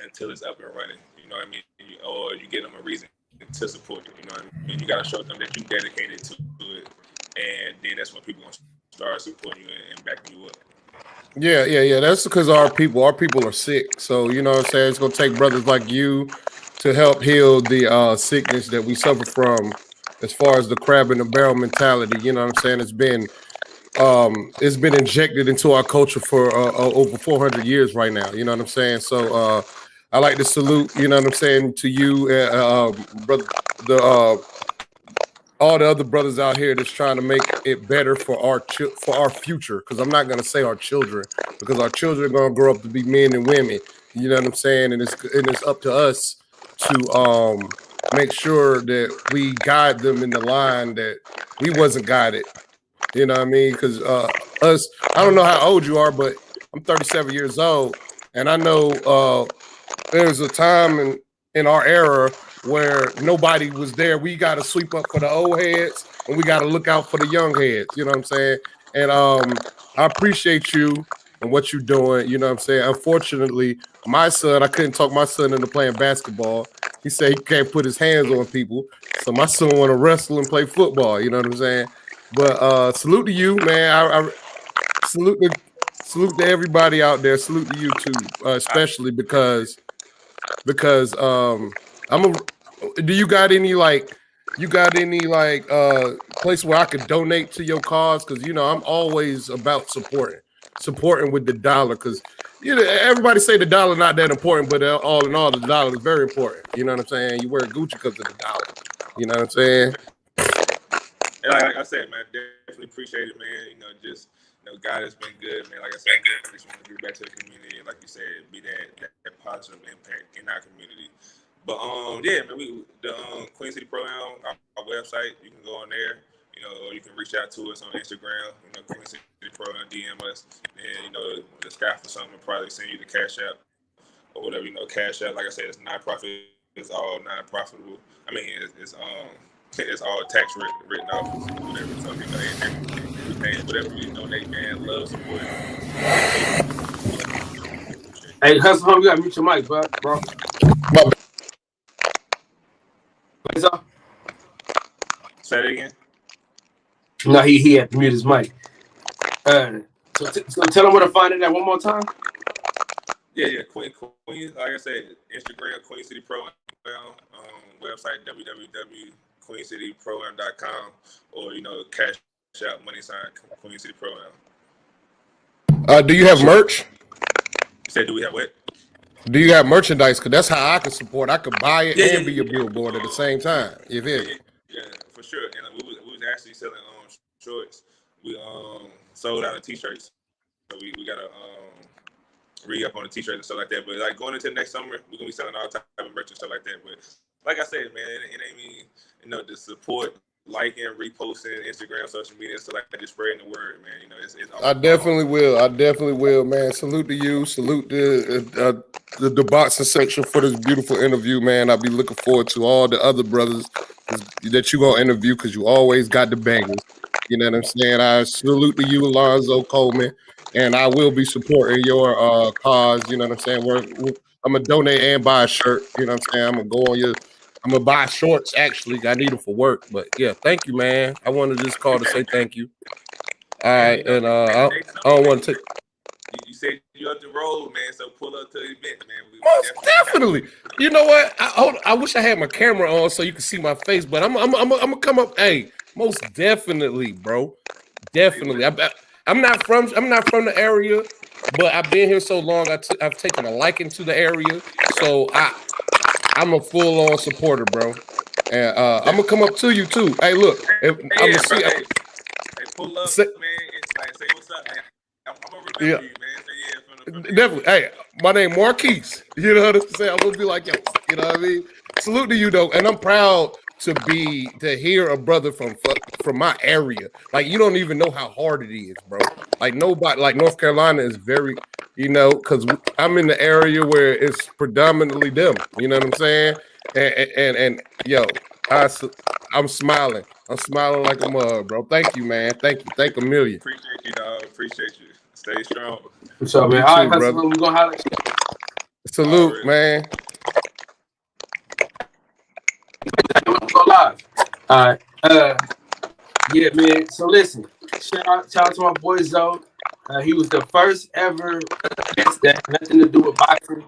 until it's up and running. You know what I mean? Or you get them a reason to support it. You know what I mean? You gotta show them that you dedicated to it, and then that's when people gonna start supporting you and backing you up. Yeah. That's because our people are sick. So you know what I'm saying? It's gonna take brothers like you to help heal the sickness that we suffer from as far as the crab in the barrel mentality. You know what I'm saying? It's been injected into our culture for over 400 years right now. You know what I'm saying? So I like to salute, you know what I'm saying, to you, brother, all the other brothers out here that's trying to make it better for our future. Because I'm not gonna say our children, because our children are gonna grow up to be men and women. You know what I'm saying? And it's up to us to make sure that we guide them in the line that we wasn't guided. You know what I mean? Because I don't know how old you are, but I'm 37 years old, and I know there's a time in our era where nobody was there. We got to sweep up for the old heads, and we got to look out for the young heads. You know what I'm saying? And I appreciate you and what you're doing. You know what I'm saying? Unfortunately, my son, I couldn't talk my son into playing basketball. He said he can't put his hands on people, so my son want to wrestle and play football. You know what I'm saying? But salute to you, man. I salute to everybody out there. Salute to you too, especially because do you got any place where I could donate to your cause? Because I'm always about supporting with the dollar, because everybody say the dollar not that important, but all in all, the dollar is very important. You know what I'm saying? You wear Gucci because of the dollar. You know what I'm saying? And like I said, man, definitely appreciate it, man. God has been good, man. Like I said, I just want to give back to the community, and like you said, be that positive impact in our community. But yeah, man, the Queen City Program, our website, you can go on there, or you can reach out to us on Instagram, Queen City Program, DM us, and the staff or something will probably send you the Cash App or whatever. Cash App, like I said, it's nonprofit, it's all non-profitable. I mean, it's all tax written off, whatever. So everything, whatever you donate, man, love, support. Hey, Hustle, you gotta mute your mic, bro. Say it again. No, he had to mute his mic. So tell him where to find it at one more time. Yeah. Queen. Like I said, Instagram Queen City Pro, website www.queencityprogram.com, or cash out # Queen City Pro. Do you have merch? You said, do we have what? Do you have merchandise? Because that's how I can support. I could buy it and be a Yeah. billboard at the same time. You feel me? Yeah, for sure. And we was actually selling shorts. We sold out of t-shirts. So we gotta re-up on the t-shirts and stuff like that. But like going into next summer, we're gonna be selling all type of merch and stuff like that. But like I said, man, it ain't me, the support, liking, reposting, Instagram, social media, stuff like that, just spreading the word, man. It's I definitely will, man. Salute to you. Salute the boxing section for this beautiful interview, man. I'll be looking forward to all the other brothers that you gonna interview because you always got the bangers. You know what I'm saying? I salute to you, Al'lonzo Coleman, and I will be supporting your cause. You know what I'm saying? I'm gonna donate and buy a shirt. You know what I'm saying? I'm gonna buy shorts. Actually, I need them for work. But yeah, thank you, man. I wanted this call to say thank you. All right, and I don't want to take. You said you up the road, man. So pull up to the event, man. Most definitely. You know what? I wish I had my camera on so you can see my face, but I'm gonna come up. Hey, most definitely, bro. Definitely. I'm not from the area, but I've been here so long. I've taken a liking to the area, so I'm a full on supporter, bro. And I'm gonna come up to you too. Hey, look, I'm gonna see. Hey, pull up, man. Say what's up, man. I'm gonna remember you, man. From the definitely. Hey, my name Marquise. You know what I'm saying? I'm gonna be like, yo, you know what I mean? Salute to you though, and I'm proud to hear a brother from my area. Like, you don't even know how hard it is, bro. Like nobody, like North Carolina is very, because I'm in the area where it's predominantly them. You know what I'm saying? And yo, I'm smiling. I'm smiling like a mug, bro. Thank you, man. Thank you. Thank a million. Appreciate you, dog. Appreciate you. Stay strong. What's up, man? All right, brother. We're gonna holler. Salute, man. Go live. All right. Yeah, man. So listen, shout out to my boy Zoe. He was the first ever guest that had nothing to do with boxing.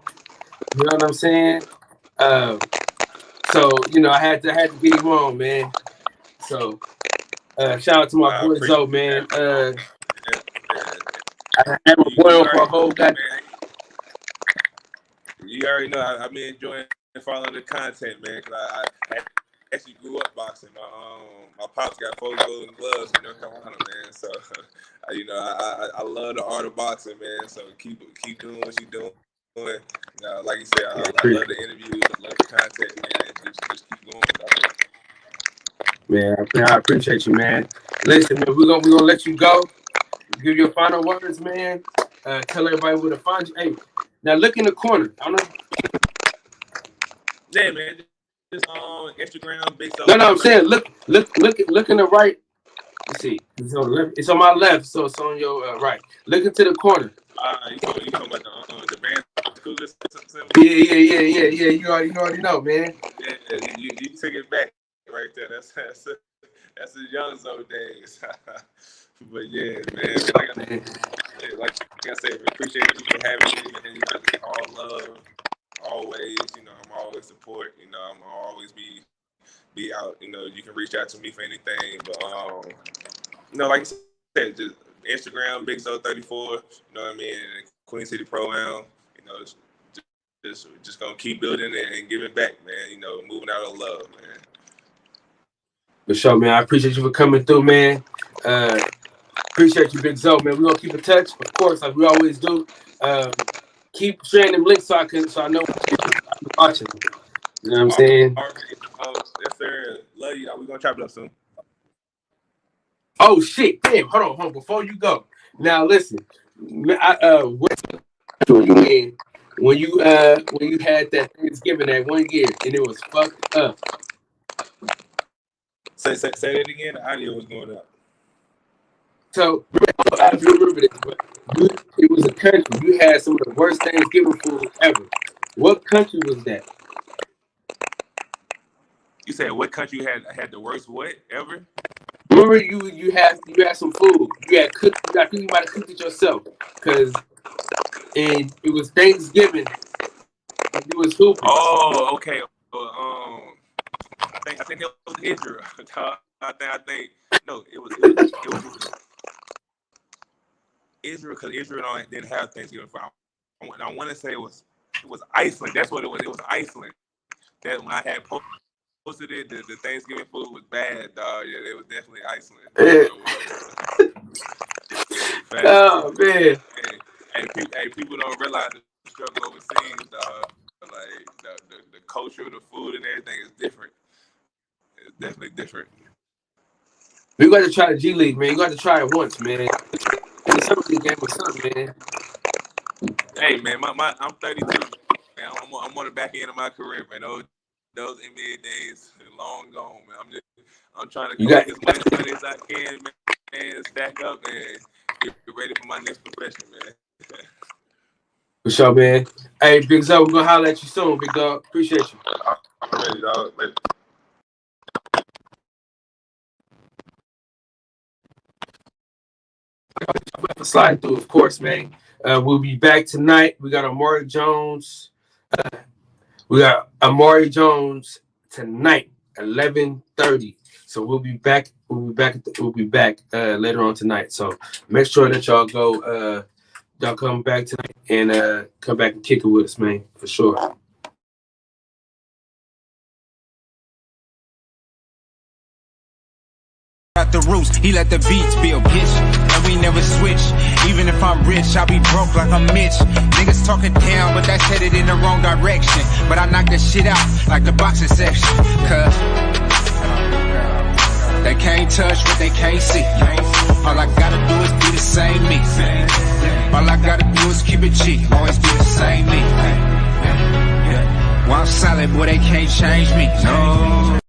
You know what I'm saying? So I had to get him on, man. So shout out to my boy Zoe, man. I had my boy on for a whole goddamn. You already know I've been enjoying following the content, man. Cause I actually grew up boxing. My pops got 4 golden gloves in North Carolina, man. So I love the art of boxing, man. So keep doing what you're doing. Like you said, I love the interviews, I love the content, man. Just keep going. Man, I appreciate you, man. Listen, man, we're gonna let you go. Give your final words, man. Tell everybody where to find you. Hey, now look in the corner. I don't know. Yeah, man. Just on Instagram, big. No, I'm saying look in the right. Let's see. It's on the left. It's on my left, so it's on your right. Look into the corner. You talking about the band? Yeah. You already know, man. Yeah, you took it back right there. That's the Al'lonzo days. But yeah, man. Like I said, appreciate you for having me, man. You guys all love, always. I'm always support. I'm always be out. You can reach out to me for anything. But like I said, just Instagram, BigZo34. You know what I mean? And Queen City Pro Am. Just gonna keep building it and giving back, man. Moving out of love, man. For sure, man. I appreciate you for coming through, man. Appreciate you, Big Zo, man. We're gonna keep in touch, of course, like we always do. Keep sharing them links so I know I'm watching. You know what I'm saying? Yes, sir. Love you. We're gonna chop it up soon. Oh shit! Damn, hold on. Before you go, now listen. When you had that Thanksgiving that one year and it was fucked up. Say that again. The audio was going up. So I remember this, but it was a country. You had some of the worst Thanksgiving food ever. What country was that? You said what country had the worst what ever? remember you had some food. You had cooked. I think you might have cooked it yourself, and it was Thanksgiving. And you was hooping. Oh, okay. I think it was Israel. I think no, it was Israel, because Israel didn't have Thanksgiving. I want to say it was Iceland. That's what it was. It was Iceland. That when I had posted it, the Thanksgiving food was bad, dog. Yeah, it was definitely Iceland. Oh man. Hey, people don't realize the struggle overseas, dog. Like the culture of the food and everything is different. It's definitely different. We got to try the G League, man. You got to try it once, man. The summer league game was something, man. Hey, man, I'm 32. Man, I'm on the back end of my career, man. Those NBA days are long gone, man. I'm trying to collect as much money as I can, man, stack up and get ready for my next profession, man. For sure, man. Hey, Big Zo, we're gonna holler at you soon, big dog. Appreciate you. I'm ready, dog. Later. Slide through, of course, man. We'll be back tonight. We got Amari Jones. We got Amari Jones tonight, 11:30. So we'll be back. We'll be back later on tonight. So make sure that y'all go. Y'all come back tonight and come back and kick it with us, man, for sure. At the roots, he let the beats build, bitch, and we never switch. Even if I'm rich, I'll be broke like I'm Mitch. Niggas talking down, but that's headed in the wrong direction. But I knock that shit out like the boxing section, cause they can't touch what they can't see. All I gotta do is be the same me. All I gotta do is keep it G, always be the same me. While I'm solid, boy, they can't change me. No.